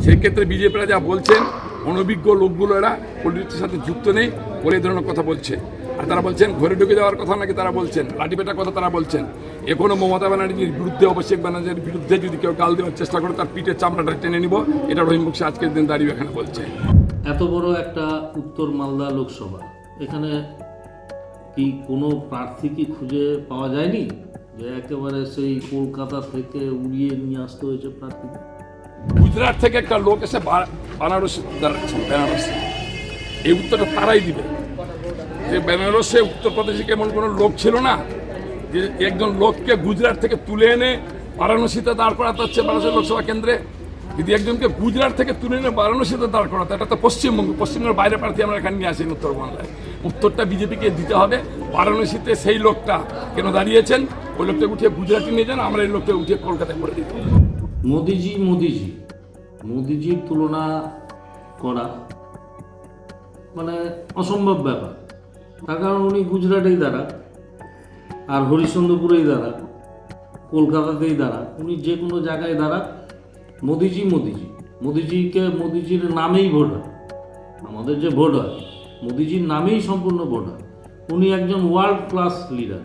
সেই ক্ষেত্রে বিজেপিরা যা বলছেন, অনভিজ্ঞ লোকগুলো এরা পলিটিক্সের সাথে যুক্ত নেই বলে এই ধরনের কথা বলছে। আর তারা বলছেন ঘরে ঢুকে যাওয়ার কথা নাকি তারা বলছেন, লাঠিপেটার কথা তারা বলছেন। এখনও মমতা ব্যানার্জির বিরুদ্ধে, অভিষেক ব্যানার্জির বিরুদ্ধে যদি কেউ গাল দেওয়ার চেষ্টা করে তার পিঠের চামড়াটা টেনে নিব, এটা রহিম বক্সি আজকের দিন দাঁড়িয়ে এখানে বলছে। এত বড় একটা উত্তর মালদা লোকসভা, এখানে কি কোনো প্রার্থী কি খুঁজে পাওয়া যায়নি যে একেবারে সেই কলকাতা থেকে উড়িয়ে নিয়ে আসতে হয়েছে প্রার্থীকে? গুজরাট থেকে একটা লোক এসে বেনারসে দাঁড়াচ্ছেন, বেনারসে। এই উত্তরটা তারাই দিবে যে বেনারসে উত্তরপ্রদেশে কেমন কোনো লোক ছিল না যে একজন লোককে গুজরাট থেকে তুলে এনে বারাণসীতে দাঁড় করাতে হচ্ছে। বারাণসী লোকসভা কেন্দ্রে যদি একজনকে গুজরাট থেকে তুলে এনে বারাণসীতে দাঁড় করাতে, এটা তো পশ্চিমবঙ্গের বাইরে প্রার্থী আমরা এখানে নিয়ে আসি উত্তরবঙ্গে। উত্তরটা বিজেপিকে দিতে হবে। বারাণসীতে সেই লোকটা কেন দাঁড়িয়েছেন, ওই লোকটা উঠিয়ে গুজরাটে নিয়ে যান, আমরা এই লোকটা উঠিয়ে কলকাতায় করে দিই। মোদিজির তুলনা করা মানে অসম্ভব ব্যাপার। তার কারণ উনি গুজরাটেই দাঁড়াক, আর হরিশ্চন্দ্রপুরেই দাঁড়াক, কলকাতাতেই দাঁড়াক, উনি যে কোনো জায়গায় দাঁড়াক, মোদিজির নামেই ভোট হয়। আমাদের যে ভোট হয় মোদিজির নামেই সম্পূর্ণ ভোট হয়। উনি একজন ওয়ার্ল্ড ক্লাস লিডার।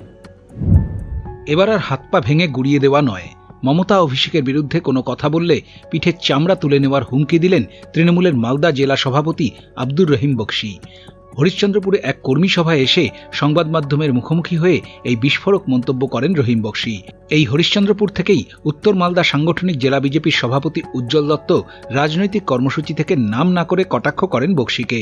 এবার আর হাত পা ভেঙে গুড়িয়ে দেওয়া নয়, মমতা অভিষেকের বিরুদ্ধে কোনো কথা বললে পিঠের চামড়া তুলে নেওয়ার হুমকি দিলেন তৃণমূলের মালদা জেলা সভাপতি আব্দুর রহিম বক্সি। হরিশ্চন্দ্রপুরে এক কর্মী সভায় এসে সংবাদ মাধ্যমের মুখোমুখি হয়ে এই বিস্ফোরক মন্তব্য করেন রহিম বক্সি। এই হরিশ্চন্দ্রপুর থেকেই উত্তর মালদা সাংগঠনিক জেলা বিজেপির সভাপতি উজ্জ্বল দত্ত রাজনৈতিক কর্মসূচি থেকে নাম না করে কটাক্ষ করেন বক্সিকে।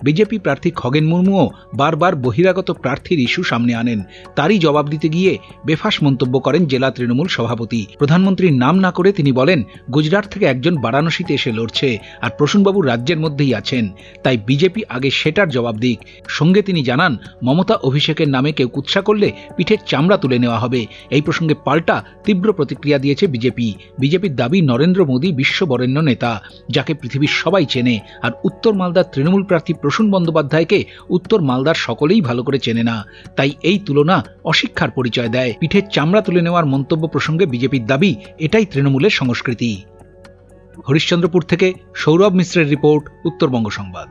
বিজেপি প্রার্থী খগেন মুর্মুও বারবার বহিরাগত প্রার্থীর ইস্যু সামনে আনেন। তারই জবাব দিতে গিয়ে বেফাস মন্তব্য করেন জেলা তৃণমূল সভাপতি। প্রধানমন্ত্রীর নাম না করে তিনি বলেন, গুজরাট থেকে একজন বারাণসীতে এসে লড়ছে, আর প্রসূনবাবু রাজ্যের মধ্যেই আছেন, তাই বিজেপি আগে সেটার জবাব দিক। সঙ্গে তিনি জানান, মমতা অভিষেকের নামে কেউ কুৎসা করলে পিঠের চামড়া তুলে নেওয়া হবে। এই প্রসঙ্গে পাল্টা তীব্র প্রতিক্রিয়া দিয়েছে বিজেপির দাবি নরেন্দ্র মোদী বিশ্ববরেণ্য নেতা, যাকে পৃথিবীর সবাই চেনে, আর উত্তর মালদার তৃণমূল প্রার্থী প্রসূন বন্দ্যোপাধ্যায়কে উত্তর মালদার সকলেই ভালো করে চেনে না। তাই এই তুলনা অশিক্ষার পরিচয় দেয়। পিঠের চামড়া তুলে নেওয়ার মন্তব্য প্রসঙ্গে বিজেপির দাবি, এটাই তৃণমূলের সংস্কৃতি। হরিশ্চন্দ্রপুর থেকে সৌরভ মিশ্রের রিপোর্ট, উত্তরবঙ্গ সংবাদ।